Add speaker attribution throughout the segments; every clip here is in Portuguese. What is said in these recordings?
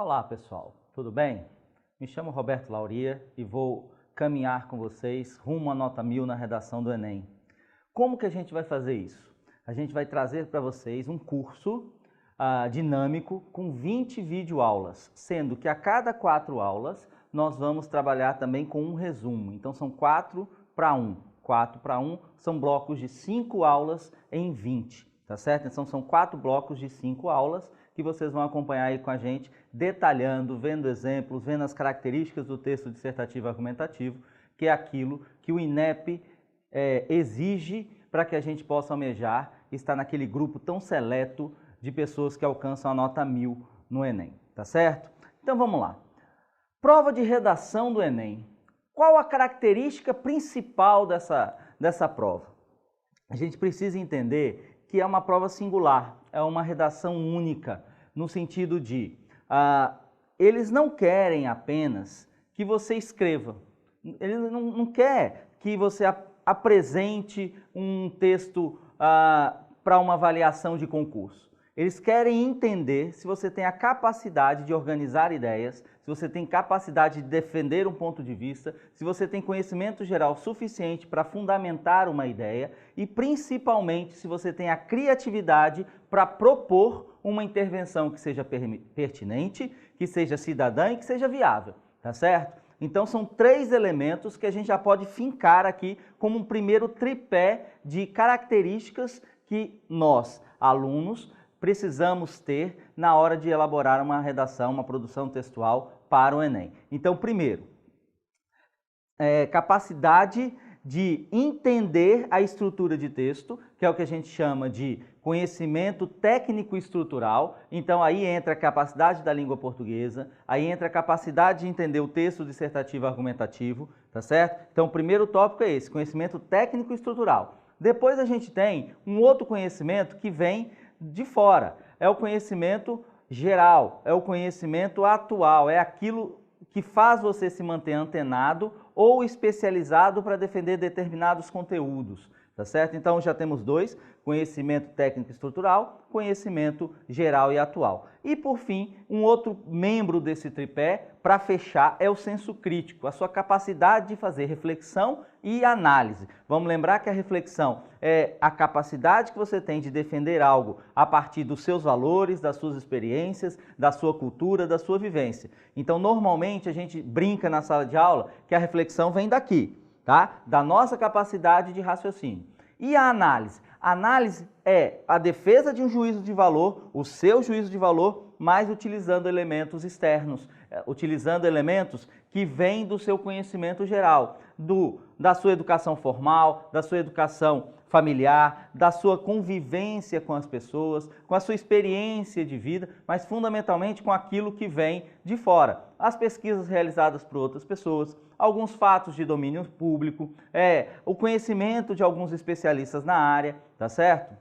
Speaker 1: Olá pessoal, tudo bem? Me chamo Roberto Lauria e vou caminhar com vocês rumo à nota 1000 na redação do Enem. Como que a gente vai fazer isso? A gente vai trazer para vocês um curso dinâmico com 20 videoaulas, sendo que a cada 4 aulas nós vamos trabalhar também com um resumo. Então são 4 para 1. 4 para 1 são blocos de 5 aulas em 20, tá certo? Então são 4 blocos de 5 aulas que vocês vão acompanhar aí com a gente, detalhando, vendo exemplos, vendo as características do texto dissertativo argumentativo, que é aquilo que o INEP exige para que a gente possa almejar estar naquele grupo tão seleto de pessoas que alcançam a nota 1000 no Enem, tá certo? Então vamos lá. Prova de redação do Enem. Qual a característica principal dessa prova? A gente precisa entender que é uma prova singular, é uma redação única, no sentido de eles não querem apenas que você escreva, eles não querem que você apresente um texto para uma avaliação de concurso. Eles querem entender se você tem a capacidade de organizar ideias, se você tem capacidade de defender um ponto de vista, se você tem conhecimento geral suficiente para fundamentar uma ideia e, principalmente, se você tem a criatividade para propor uma intervenção que seja pertinente, que seja cidadã e que seja viável, tá certo? Então são 3 elementos que a gente já pode fincar aqui como um primeiro tripé de características que nós, alunos, precisamos ter na hora de elaborar uma redação, uma produção textual para o Enem. Então, primeiro, capacidade de entender a estrutura de texto, que é o que a gente chama de conhecimento técnico estrutural. Então, aí entra a capacidade da língua portuguesa, aí entra a capacidade de entender o texto dissertativo argumentativo, tá certo? Então, o primeiro tópico é esse, conhecimento técnico estrutural. Depois a gente tem um outro conhecimento que vem de fora, é o conhecimento geral, é o conhecimento atual, é aquilo que faz você se manter antenado ou especializado para defender determinados conteúdos, tá certo? Então já temos 2, conhecimento técnico estrutural, conhecimento geral e atual. E por fim, um outro membro desse tripé, para fechar, é o senso crítico, a sua capacidade de fazer reflexão e análise. Vamos lembrar que a reflexão é a capacidade que você tem de defender algo a partir dos seus valores, das suas experiências, da sua cultura, da sua vivência. Então, normalmente, a gente brinca na sala de aula que a reflexão vem daqui, tá? Da nossa capacidade de raciocínio. E a análise? A análise é a defesa de um juízo de valor, o seu juízo de valor, mas utilizando elementos externos, utilizando elementos que vêm do seu conhecimento geral, da sua educação formal, da sua educação familiar, da sua convivência com as pessoas, com a sua experiência de vida, mas fundamentalmente com aquilo que vem de fora. As pesquisas realizadas por outras pessoas, alguns fatos de domínio público, o conhecimento de alguns especialistas na área, tá certo?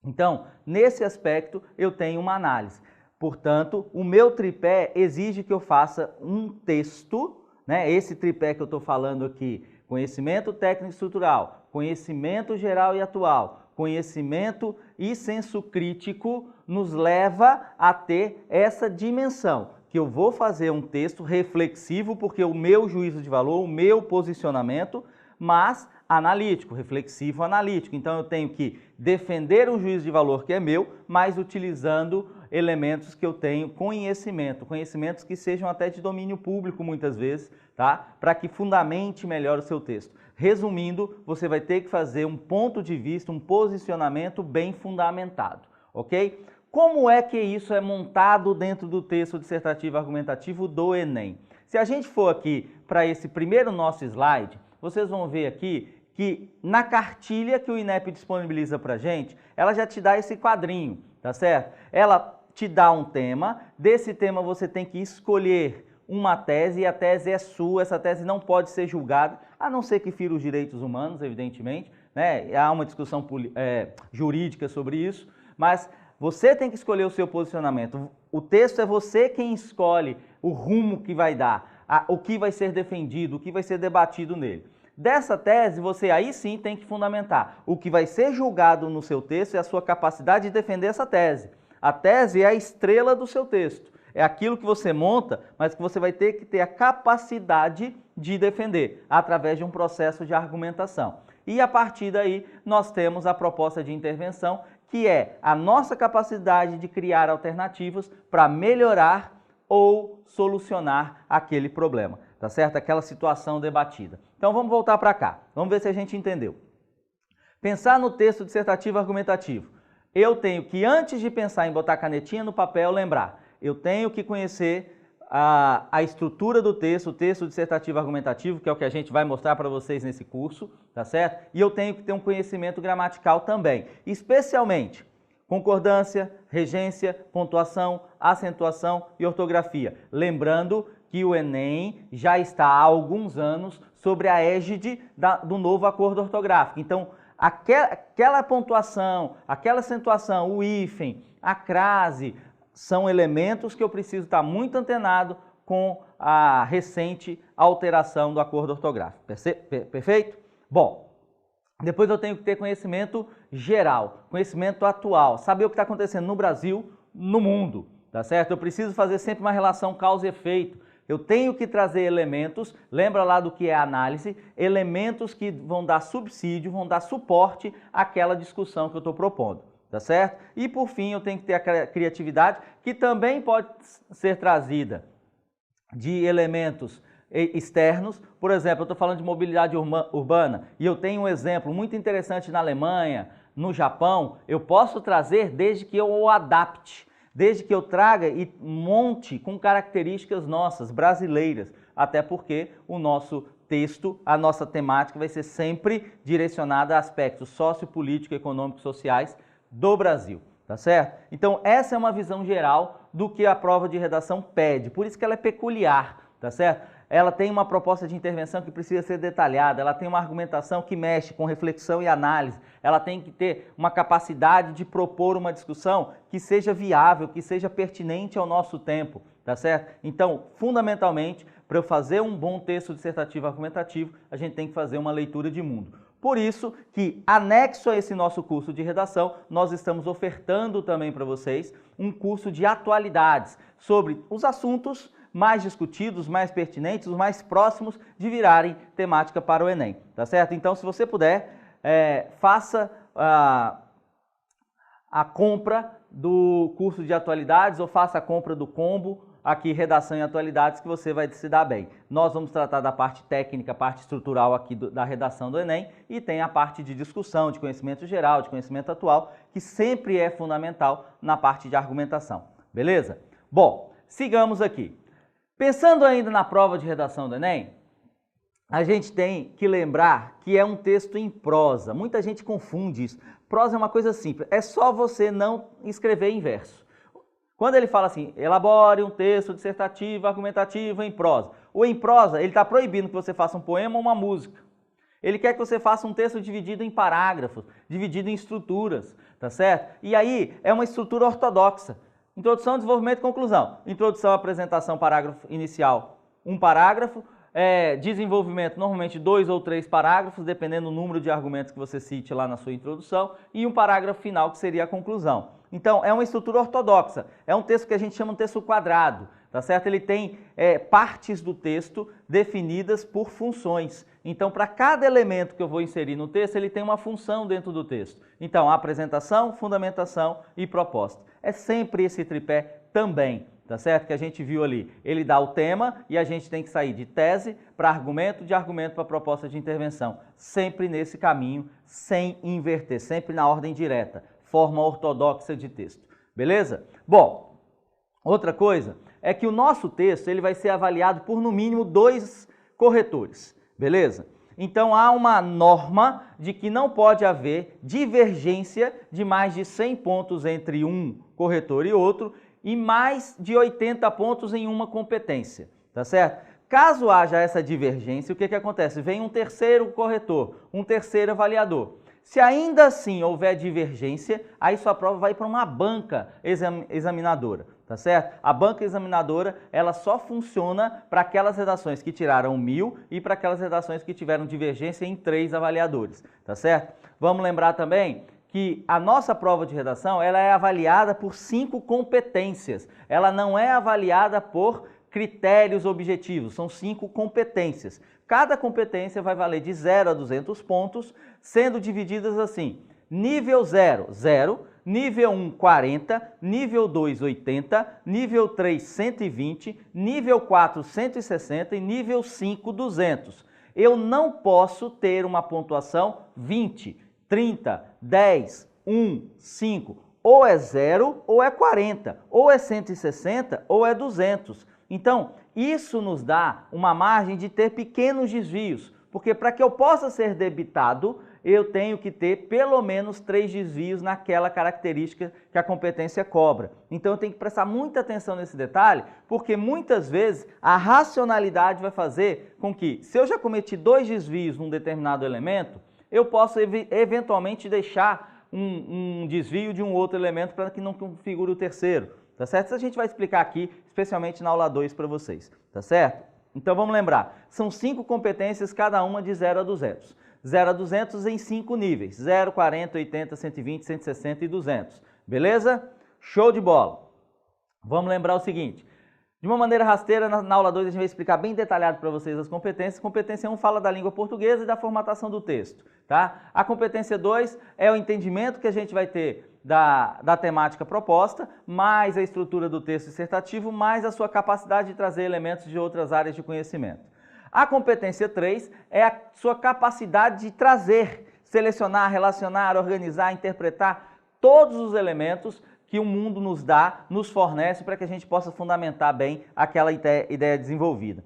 Speaker 1: Então, nesse aspecto, eu tenho uma análise. Portanto, o meu tripé exige que eu faça um texto, né? Esse tripé que eu estou falando aqui, conhecimento técnico estrutural, conhecimento geral e atual, conhecimento e senso crítico, nos leva a ter essa dimensão, que eu vou fazer um texto reflexivo, porque o meu juízo de valor, o meu posicionamento, mas analítico, reflexivo analítico. Então eu tenho que defender um juízo de valor que é meu, mas utilizando elementos que eu tenho conhecimentos que sejam até de domínio público muitas vezes, tá? Para que fundamente melhor o seu texto. Resumindo, você vai ter que fazer um ponto de vista, um posicionamento bem fundamentado, ok? Como é que isso é montado dentro do texto dissertativo argumentativo do Enem? Se a gente for aqui para esse primeiro nosso slide, vocês vão ver aqui que na cartilha que o INEP disponibiliza para a gente, ela já te dá esse quadrinho, tá certo? Ela te dá um tema, desse tema você tem que escolher uma tese e a tese é sua, essa tese não pode ser julgada, a não ser que fira os direitos humanos, evidentemente, né? Há uma discussão jurídica sobre isso, mas você tem que escolher o seu posicionamento. O texto é você quem escolhe o rumo que vai dar, o que vai ser defendido, o que vai ser debatido nele. Dessa tese, você aí sim tem que fundamentar. O que vai ser julgado no seu texto é a sua capacidade de defender essa tese. A tese é a estrela do seu texto. é aquilo que você monta, mas que você vai ter que ter a capacidade de defender através de um processo de argumentação. E a partir daí nós temos a proposta de intervenção, que é a nossa capacidade de criar alternativas para melhorar ou solucionar aquele problema, tá certo? Aquela situação debatida. Então vamos voltar para cá, vamos ver se a gente entendeu. Pensar no texto dissertativo argumentativo. Eu tenho que, antes de pensar em botar a canetinha no papel, lembrar, eu tenho que conhecer a estrutura do texto, o texto dissertativo argumentativo, que é o que a gente vai mostrar para vocês nesse curso, tá certo? E eu tenho que ter um conhecimento gramatical também, especialmente concordância, regência, pontuação, acentuação e ortografia. Lembrando que o Enem já está há alguns anos sobre a égide do novo acordo ortográfico. Então, aquela pontuação, aquela acentuação, o hífen, a crase, são elementos que eu preciso estar muito antenado com a recente alteração do acordo ortográfico. Perfeito? Bom, depois eu tenho que ter conhecimento geral, conhecimento atual, saber o que está acontecendo no Brasil, no mundo, tá certo? Eu preciso fazer sempre uma relação causa e efeito. Eu tenho que trazer elementos, lembra lá do que é análise, elementos que vão dar subsídio, vão dar suporte àquela discussão que eu estou propondo, tá certo? E por fim eu tenho que ter a criatividade, que também pode ser trazida de elementos externos. Por exemplo, eu estou falando de mobilidade urbana e eu tenho um exemplo muito interessante na Alemanha, no Japão. Eu posso trazer desde que eu o adapte, desde que eu traga e monte com características nossas, brasileiras, até porque o nosso texto, a nossa temática vai ser sempre direcionada a aspectos sociopolíticos, econômicos, sociais do Brasil, tá certo? Então essa é uma visão geral do que a prova de redação pede, por isso que ela é peculiar, tá certo? Ela tem uma proposta de intervenção que precisa ser detalhada, ela tem uma argumentação que mexe com reflexão e análise, ela tem que ter uma capacidade de propor uma discussão que seja viável, que seja pertinente ao nosso tempo, tá certo? Então, fundamentalmente, para eu fazer um bom texto dissertativo argumentativo, a gente tem que fazer uma leitura de mundo. Por isso que, anexo a esse nosso curso de redação, nós estamos ofertando também para vocês um curso de atualidades sobre os assuntos mais discutidos, mais pertinentes, os mais próximos de virarem temática para o Enem, tá certo? Então, se você puder, faça a compra do curso de atualidades ou faça a compra do combo aqui, redação e atualidades, que você vai se dar bem. Nós vamos tratar da parte técnica, parte estrutural aqui da redação do Enem e tem a parte de discussão, de conhecimento geral, de conhecimento atual, que sempre é fundamental na parte de argumentação, beleza? Bom, sigamos aqui. Pensando ainda na prova de redação do Enem, a gente tem que lembrar que é um texto em prosa. Muita gente confunde isso. Prosa é uma coisa simples, é só você não escrever em verso. Quando ele fala assim, elabore um texto dissertativo, argumentativo em prosa. O em prosa, ele está proibindo que você faça um poema ou uma música. Ele quer que você faça um texto dividido em parágrafos, dividido em estruturas, tá certo? E aí é uma estrutura ortodoxa. Introdução, desenvolvimento e conclusão. Introdução, apresentação, parágrafo inicial, um parágrafo. Desenvolvimento, normalmente 2 ou 3 parágrafos, dependendo do número de argumentos que você cite lá na sua introdução. E um parágrafo final, que seria a conclusão. Então, é uma estrutura ortodoxa. É um texto que a gente chama de texto quadrado, tá certo? Ele tem partes do texto definidas por funções. Então, para cada elemento que eu vou inserir no texto, ele tem uma função dentro do texto. Então, apresentação, fundamentação e proposta. É sempre esse tripé também, tá certo? Que a gente viu ali. Ele dá o tema e a gente tem que sair de tese para argumento, de argumento para proposta de intervenção. Sempre nesse caminho, sem inverter, sempre na ordem direta, forma ortodoxa de texto. Beleza? Bom, outra coisa é que o nosso texto ele vai ser avaliado por no mínimo 2 corretores. Beleza? Então há uma norma de que não pode haver divergência de mais de 100 pontos entre um corretor e outro e mais de 80 pontos em uma competência, tá certo? Caso haja essa divergência, o que acontece? Vem um terceiro corretor, um terceiro avaliador. Se ainda assim houver divergência, aí sua prova vai para uma banca examinadora, tá certo? A banca examinadora, ela só funciona para aquelas redações que tiraram 1000 e para aquelas redações que tiveram divergência em 3 avaliadores, tá certo? Vamos lembrar também que a nossa prova de redação ela é avaliada por 5 competências. Ela não é avaliada por critérios objetivos, são 5 competências. Cada competência vai valer de 0 a 200 pontos, sendo divididas assim: nível 0, 0, nível 1, 40, nível 2, 80, nível 3, 120, nível 4, 160 e nível 5, 200. Eu não posso ter uma pontuação 20, 30, 10, 1, 5. Ou é 0 ou é 40, ou é 160 ou é 200. Então, isso nos dá uma margem de ter pequenos desvios, porque para que eu possa ser debitado, eu tenho que ter pelo menos 3 desvios naquela característica que a competência cobra. Então eu tenho que prestar muita atenção nesse detalhe, porque muitas vezes a racionalidade vai fazer com que, se eu já cometi 2 desvios num determinado elemento, eu posso eventualmente deixar um desvio de um outro elemento para que não configure o terceiro, tá certo? Isso a gente vai explicar aqui, especialmente na aula 2 para vocês, tá certo? Então vamos lembrar, são 5 competências, cada uma de 0 a 200. 0 a 200 em 5 níveis, 0, 40, 80, 120, 160 e 200. Beleza? Show de bola! Vamos lembrar o seguinte, de uma maneira rasteira, na aula 2 a gente vai explicar bem detalhado para vocês as competências. Competência 1 fala da língua portuguesa e da formatação do texto, tá? A competência 2 é o entendimento que a gente vai ter da temática proposta, mais a estrutura do texto dissertativo, mais a sua capacidade de trazer elementos de outras áreas de conhecimento. A competência 3 é a sua capacidade de trazer, selecionar, relacionar, organizar, interpretar todos os elementos que o mundo nos dá, nos fornece para que a gente possa fundamentar bem aquela ideia desenvolvida.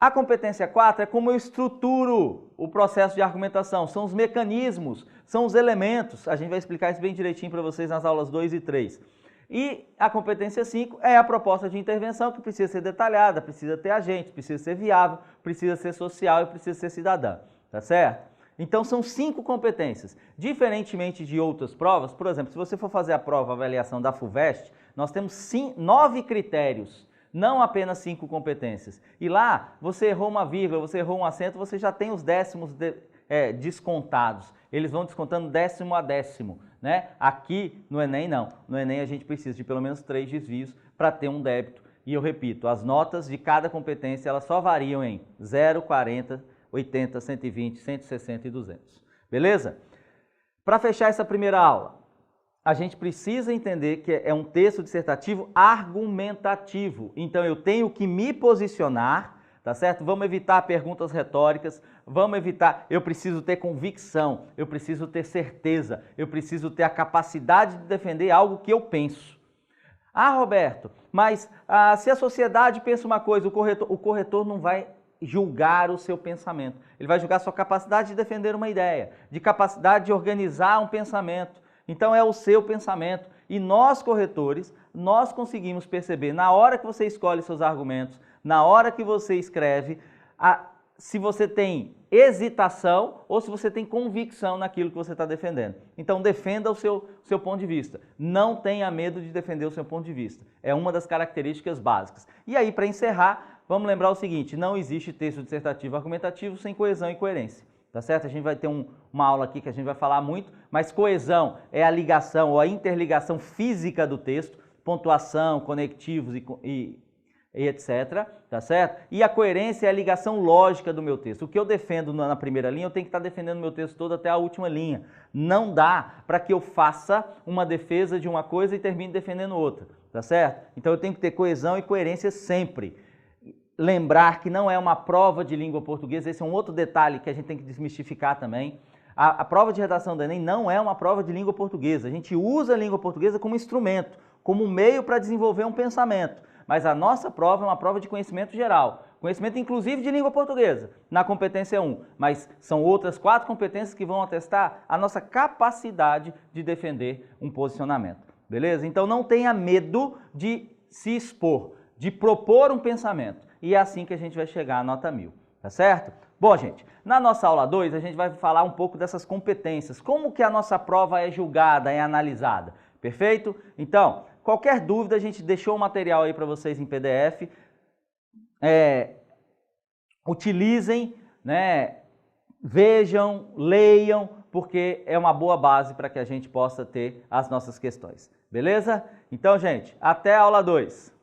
Speaker 1: A competência 4 é como eu estruturo o processo de argumentação, são os mecanismos, são os elementos, a gente vai explicar isso bem direitinho para vocês nas aulas 2 e 3. E a competência 5 é a proposta de intervenção que precisa ser detalhada, precisa ter agente, precisa ser viável, precisa ser social e precisa ser cidadã, tá certo? Então são 5 competências. Diferentemente de outras provas, por exemplo, se você for fazer a prova, a avaliação da FUVEST, nós temos 9 critérios, não apenas 5 competências. E lá, você errou uma vírgula, você errou um acento, você já tem os décimos descontados. Eles vão descontando décimo a décimo, né? Aqui no Enem não. No Enem a gente precisa de pelo menos 3 desvios para ter um débito. E eu repito, as notas de cada competência elas só variam em 0, 40, 80, 120, 160 e 200. Beleza? Para fechar essa primeira aula, a gente precisa entender que é um texto dissertativo argumentativo. Então eu tenho que me posicionar, tá certo? Vamos evitar perguntas retóricas, vamos evitar, eu preciso ter convicção, eu preciso ter certeza, eu preciso ter a capacidade de defender algo que eu penso. Ah, Roberto, mas se a sociedade pensa uma coisa, o corretor não vai julgar o seu pensamento. Ele vai julgar a sua capacidade de defender uma ideia, de capacidade de organizar um pensamento. Então é o seu pensamento. E nós, corretores, nós conseguimos perceber na hora que você escolhe seus argumentos, na hora que você escreve, se você tem hesitação ou se você tem convicção naquilo que você está defendendo. Então defenda o seu ponto de vista. Não tenha medo de defender o seu ponto de vista. É uma das características básicas. E aí, para encerrar, vamos lembrar o seguinte, não existe texto dissertativo argumentativo sem coesão e coerência. Tá certo? A gente vai ter uma aula aqui que a gente vai falar muito, mas coesão é a ligação ou a interligação física do texto, pontuação, conectivos e etc, tá certo? E a coerência é a ligação lógica do meu texto. O que eu defendo na primeira linha, eu tenho que estar defendendo o meu texto todo até a última linha. Não dá para que eu faça uma defesa de uma coisa e termine defendendo outra, tá certo? Então eu tenho que ter coesão e coerência sempre. Lembrar que não é uma prova de língua portuguesa, esse é um outro detalhe que a gente tem que desmistificar também. A prova de redação do Enem não é uma prova de língua portuguesa. A gente usa a língua portuguesa como instrumento, como meio para desenvolver um pensamento. Mas a nossa prova é uma prova de conhecimento geral. Conhecimento inclusive de língua portuguesa, na competência 1. Mas são outras 4 competências que vão atestar a nossa capacidade de defender um posicionamento. Beleza? Então não tenha medo de se expor, de propor um pensamento. E é assim que a gente vai chegar à nota 1000, tá certo? Bom, gente, na nossa aula 2 a gente vai falar um pouco dessas competências, como que a nossa prova é julgada, é analisada, perfeito? Então, qualquer dúvida a gente deixou o material aí para vocês em PDF, utilizem, né, vejam, leiam, porque é uma boa base para que a gente possa ter as nossas questões. Beleza? Então, gente, até a aula 2.